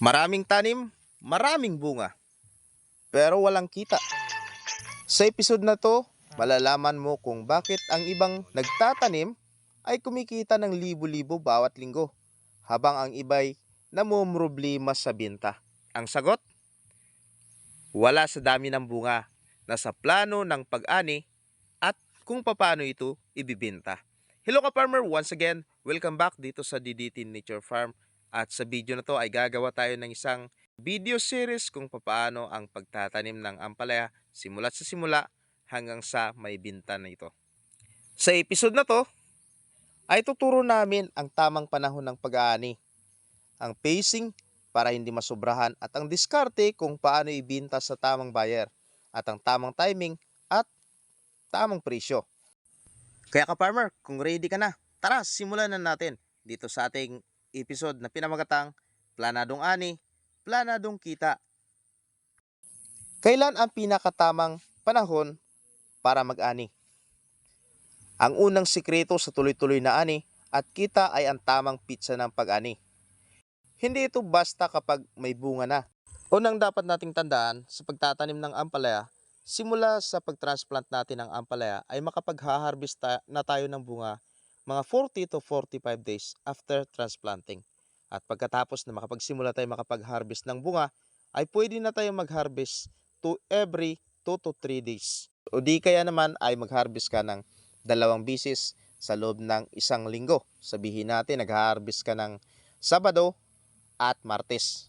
Maraming tanim, maraming bunga, pero walang kita. Sa episode na to, malalaman mo kung bakit ang ibang nagtatanim ay kumikita ng libo-libo bawat linggo, habang ang iba'y namumroblema sa binta. Ang sagot? Wala sa dami ng bunga, nasa plano ng pag-ani at kung paano ito ibibenta. Hello ka farmer, once again, welcome back dito sa DDT Nature Farm. At sa video na to ay gagawa tayo ng isang video series kung paano ang pagtatanim ng ampalaya simula sa simula hanggang sa may binta na ito. Sa episode na to ay tuturo namin ang tamang panahon ng pag-aani, ang pacing para hindi masobrahan at ang diskarte kung paano ibinta sa tamang buyer at ang tamang timing at tamang presyo. Kaya ka farmer, kung ready ka na, tara simulan na natin dito sa ating episode na pinamagatang Planadong Ani, Planadong Kita. Kailan ang pinakatamang panahon para mag-ani? Ang unang sikreto sa tuloy-tuloy na ani at kita ay ang tamang pitsa ng pag-ani. Hindi ito basta kapag may bunga na. Unang dapat nating tandaan sa pagtatanim ng ampalaya, simula sa pagtransplant natin ng ampalaya ay makapag-harvest na tayo ng bunga mga 40 to 45 days after transplanting. At pagkatapos na makapagsimula tayo makapag-harvest ng bunga, ay pwede na tayo mag-harvest to every 2 to 3 days. O di kaya naman ay mag-harvest ka ng 2 bisis sa loob ng 1 linggo. Sabihin natin nag-harvest ka ng Sabado at Martes.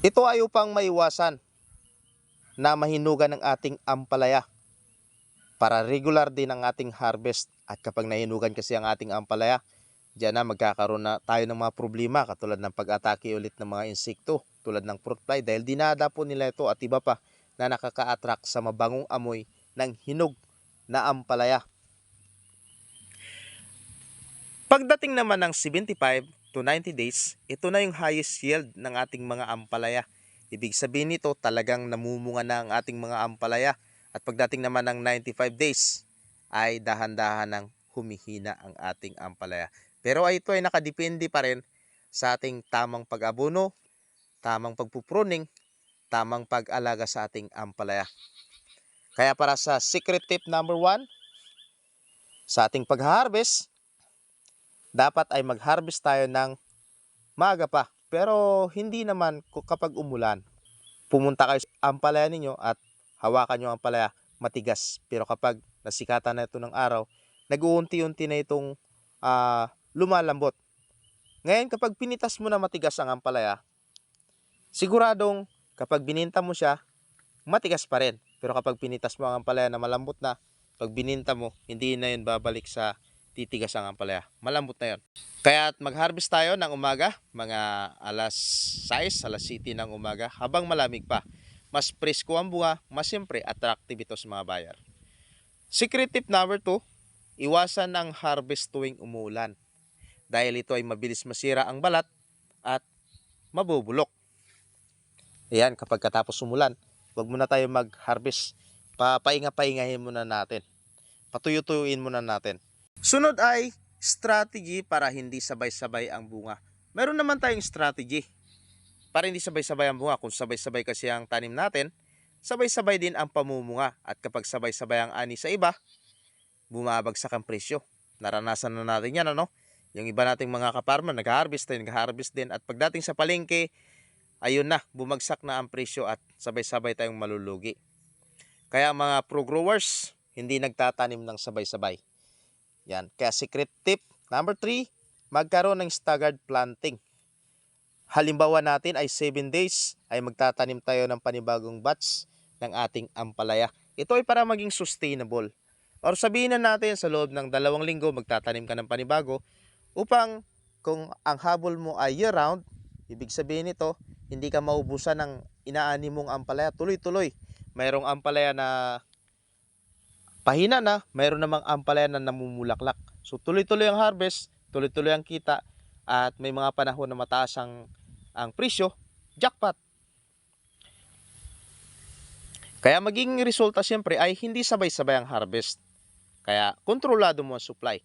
Ito ay upang maiwasan na mahinugan ng ating ampalaya para regular din ang ating harvest. At kapag nahinugan kasi ang ating ampalaya, diyan na magkakaroon na tayo ng mga problema katulad ng pag-atake ulit ng mga insekto tulad ng fruit fly dahil dinada po nila ito at iba pa na nakaka-attract sa mabangong amoy ng hinog na ampalaya. Pagdating naman ng 75 to 90 days, ito na yung highest yield ng ating mga ampalaya. Ibig sabihin nito talagang namumunga na ang ating mga ampalaya. At pagdating naman ng 95 days ay dahan-dahan nang humihina ang ating ampalaya. Pero ito ay nakadepende pa rin sa ating tamang pag-abono, tamang pagpupruning, tamang pag-alaga sa ating ampalaya. Kaya para sa secret tip number 1, sa ating pag-harvest, dapat ay mag-harvest tayo ng maaga pa. Pero hindi naman kapag umulan. Pumunta kayo sa ampalaya ninyo at hawakan nyo ang ampalaya matigas. Pero kapag nasikatan na ito ng araw, nag-uunti-unti na itong lumalambot. Ngayon kapag pinitas mo na matigas ang ampalaya, siguradong kapag bininta mo siya, matigas pa rin. Pero kapag pinitas mo ang ampalaya na malambot na, pag bininta mo, hindi na yun babalik sa titigas ang ampalaya. Malambot na yun. Kaya mag-harvest tayo ng umaga, mga alas 6, alas 7 ng umaga, habang malamig pa. Mas presko ang bunga, mas siyempre attractive ito sa mga buyer. Secret tip number 2, iwasan ang harvest tuwing umulan. Dahil ito ay mabilis masira ang balat at mabubulok. Ayan, kapag katapos umulan, huwag muna tayo mag-harvest. Papainga-paingahin muna natin. Patuyo-tuyuin muna natin. Sunod ay strategy para hindi sabay-sabay ang bunga. Meron naman tayong strategy para hindi sabay-sabay ang bunga. Kung sabay-sabay kasi ang tanim natin, sabay-sabay din ang pamumunga. At kapag sabay-sabay ang ani sa iba, bumabagsak ang presyo. Naranasan na natin yan, ano? Yung iba nating mga kaparma, nag-harvest din. At pagdating sa palengke, ayun na, bumagsak na ang presyo at sabay-sabay tayong malulugi. Kaya mga pro-growers, hindi nagtatanim ng sabay-sabay. Yan. Kaya secret tip number 3, magkaroon ng staggered planting. Halimbawa natin ay 7 days ay magtatanim tayo ng panibagong batch ng ating ampalaya. Ito ay para maging sustainable. Or sabihin na natin sa loob ng 2 linggo magtatanim ka ng panibago upang kung ang habol mo ay year round, ibig sabihin nito hindi ka maubusan ng inaani mong ampalaya tuloy-tuloy. Mayroong ampalaya na pahina na, mayroon namang ampalaya na namumulaklak. So tuloy-tuloy ang harvest, tuloy-tuloy ang kita, at may mga panahon na mataas ang presyo, jackpot. Kaya magiging resulta siyempre ay hindi sabay-sabay ang harvest. Kaya kontrolado mo ang supply.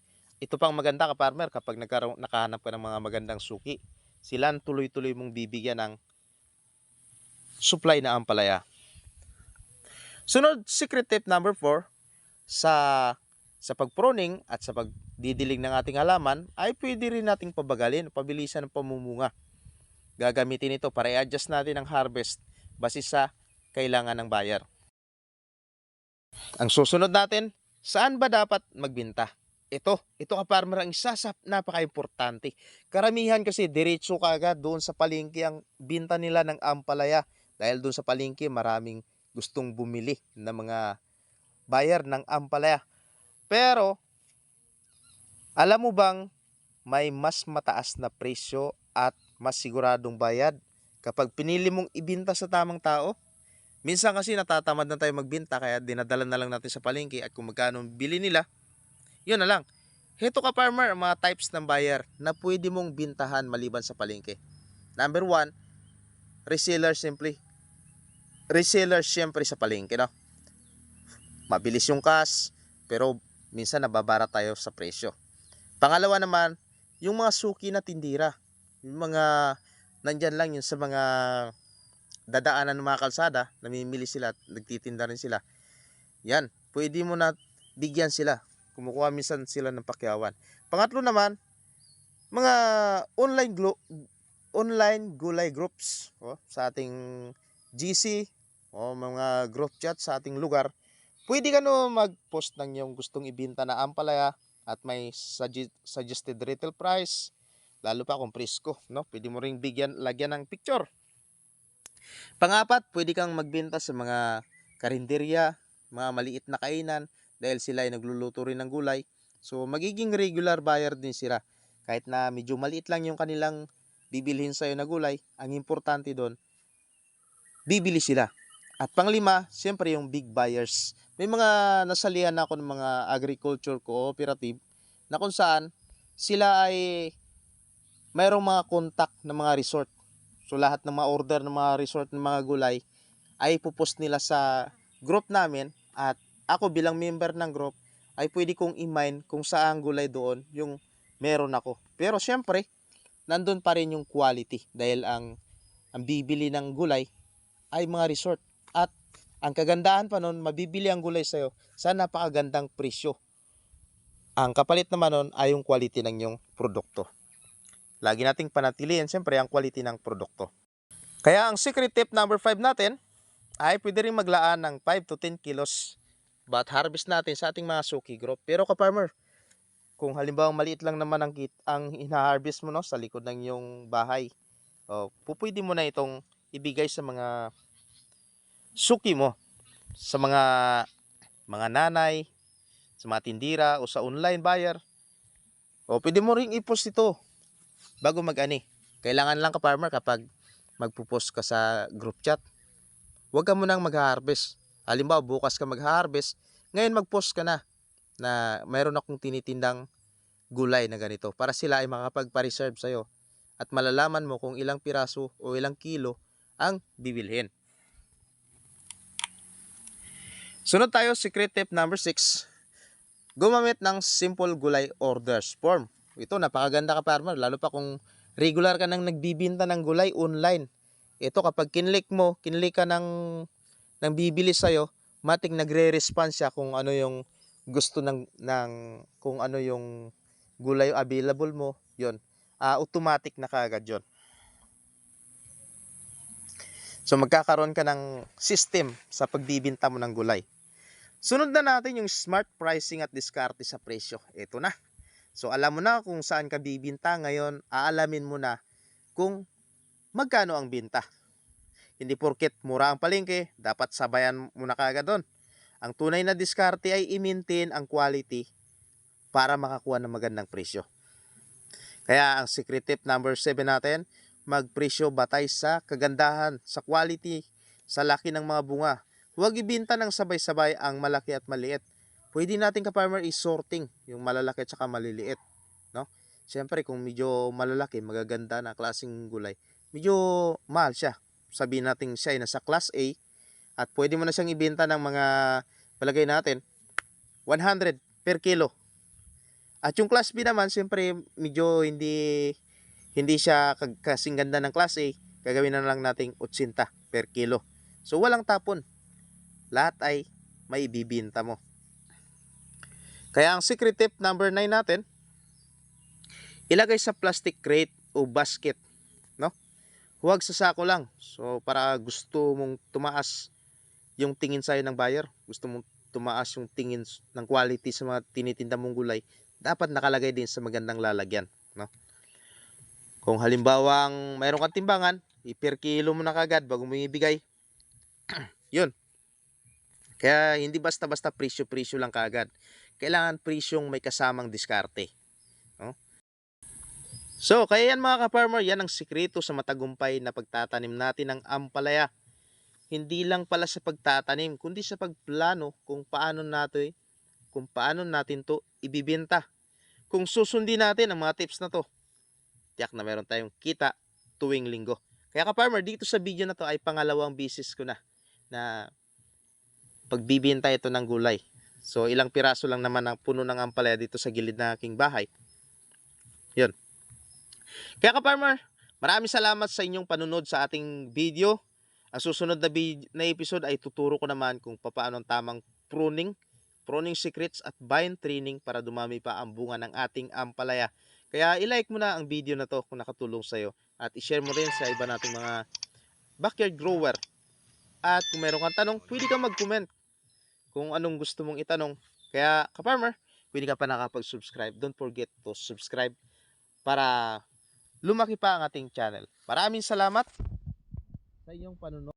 Ito pang maganda ka farmer kapag nakahanap ka ng mga magandang suki. sila ang tuloy-tuloy mong bibigyan ng supply na ampalaya. Sunod, secret tip number 4, sa pagpruning at sa pagdidilig ng ating halaman ay pwede rin nating pabagalin, pabilisan ang pamumunga. Gagamitin ito para i-adjust natin ang harvest base sa kailangan ng buyer. Ang susunod natin, saan ba dapat magbenta? Ito ka farmer, ang isa sa napaka-importante. Karamihan kasi diretso kaagad doon sa palengke ang binta nila ng ampalaya. Dahil doon sa palengke maraming gustong bumili ng mga buyer ng ampalaya. Pero, alam mo bang may mas mataas na presyo at mas siguradong bayad kapag pinili mong ibinta sa tamang tao? Minsan kasi natatamad na tayo magbenta kaya dinadala na lang natin sa palengke at kung magkano bili nila, yun na lang. Heto ka farmer, mga types ng buyer na pwede mong bintahan maliban sa palengke. Number 1, reseller simply. Reseller siyempre sa palengke, no? Mabilis yung cash, pero minsan nababara tayo sa presyo. Pangalawa naman, yung mga suki na tindira. Yung mga nandyan lang yun sa mga dadaanan ng mga kalsada, namimili sila at nagtitinda rin sila. Yan, pwede mo na bigyan sila. Kumukuha minsan sila ng pakyawan. Pangatlo naman, mga online gulay groups sa ating GC o mga group chat sa ating lugar. Pwede ka no mag-post ng yung gustong ibinta na ampalaya at may suggested retail price, lalo pa kung presko, no? Pwede mo ring lagyan ng picture. Pangapat, pwede kang magbenta sa mga karinderya, mga maliit na kainan dahil sila ay nagluluto rin ng gulay. So magiging regular buyer din sila. Kahit na medyo maliit lang yung kanilang bibilhin sa'yo na gulay, ang importante doon, bibili sila. At panglima, siyempre yung big buyers. May mga nasalihan ako ng mga agriculture cooperative na kung saan sila ay mayroong mga contact ng mga resort. So lahat ng mga order ng mga resort ng mga gulay ay ipopost nila sa group namin at ako bilang member ng group ay pwede kong i-mine kung saan gulay doon yung meron ako. Pero syempre, nandun pa rin yung quality dahil ang bibili ng gulay ay mga resort. At ang kagandahan pa nun, mabibili ang gulay sa'yo sa napakagandang presyo. Ang kapalit naman nun ay yung quality ng yung produkto. Lagi nating panatilihin siyempre ang quality ng produkto. Kaya ang secret tip number 5 natin ay pwede rin maglaan ng 5 to 10 kilos bat harvest natin sa ating mga suki group. Pero ka-farmer, kung halimbawa maliit lang naman ang hina-harvest mo no, sa likod ng iyong bahay, pupwede mo na itong ibigay sa mga suki mo, sa mga nanay, sa mga tindira o sa online buyer. Pwede mo ring i-post ito bago mag-ani. Kailangan lang ka-farmer kapag magpo-post ka sa group chat, huwag ka munang mag-harvest. Halimbawa, bukas ka mag-harvest, ngayon mag-post ka na mayroon akong tinitindang gulay na ganito para sila ay makapagpa-reserve sa'yo at malalaman mo kung ilang piraso o ilang kilo ang bibilhin. Sunod tayo, secret tip number 6. Gumamit ng simple gulay orders form. Ito, napakaganda ka farmer, lalo pa kung regular ka nang nagbibinta ng gulay online. Ito, kapag kinlik ka ng bibili sa'yo, matik nagre-response siya kung ano yung gusto kung ano yung gulay available mo, yon. Automatic na kaagad yon. So magkakaroon ka ng system sa pagbibinta mo ng gulay. Sunod na natin yung smart pricing at diskarte sa presyo. Ito na. So alam mo na kung saan ka bibinta, ngayon aalamin mo na kung magkano ang binta. Hindi porket mura ang palengke, dapat sabayan mo na kaagad doon. Ang tunay na diskarte ay i-maintain ang quality para makakuha ng magandang presyo. Kaya ang secret tip number 7 natin, magpresyo batay sa kagandahan, sa quality, sa laki ng mga bunga. Huwag ibinta ng sabay-sabay ang malaki at maliit. Pwede natin ka-farmer i-sorting yung malalaki at saka maliliit, no? Siyempre kung medyo malalaki, magaganda na klaseng gulay, medyo mahal siya. Sabihin natin siya ay nasa class A at pwede mo na siyang ibenta ng mga, palagay natin, 100 per kilo. At yung class B naman, siyempre medyo hindi hindi siya kasing ganda ng class A, gagawin na lang nating 80 per kilo. So walang tapon. Lahat ay may ibibinta mo. Kaya ang secret tip number 9 natin, ilagay sa plastic crate o basket, no? Huwag sa sako lang. So para gusto mong tumaas yung tingin sa'yo ng buyer, gusto mong tumaas yung tingin ng quality sa mga tinitinda mong gulay, dapat nakalagay din sa magandang lalagyan, no? Kung halimbawang mayroon kang timbangan, per kilo mo na kagad bago mo ibigay. Yun. Kaya hindi basta-basta presyo-presyo lang kagad. Kailangan presyong may kasamang diskarte, no? So, kaya yan mga ka-farmer, yan ang sikreto sa matagumpay na pagtatanim natin ng ampalaya. Hindi lang pala sa pagtatanim, kundi sa pagplano kung paano natin to ibibenta. Kung susundin natin ang mga tips na to, tiyak na meron tayong kita tuwing linggo. Kaya ka-farmer, dito sa video na to ay pangalawang bisis ko na pagbibenta ito ng gulay. So, ilang piraso lang naman ang puno ng ampalaya dito sa gilid ng aking bahay. Yun. Kaya ka-farmer, maraming salamat sa inyong panunod sa ating video. Ang susunod na episode ay tuturo ko naman kung paano ang tamang pruning secrets at vine training para dumami pa ang bunga ng ating ampalaya. Kaya i-like mo na ang video na to kung nakatulong sa'yo at i-share mo rin sa iba nating mga backyard grower. At kung meron kang tanong, pwede kang mag-comment kung anong gusto mong itanong. Kaya ka-farmer, pwede ka pa nakapag-subscribe. Don't forget to subscribe para lumaki pa ang ating channel. Maraming salamat sa inyong panunod.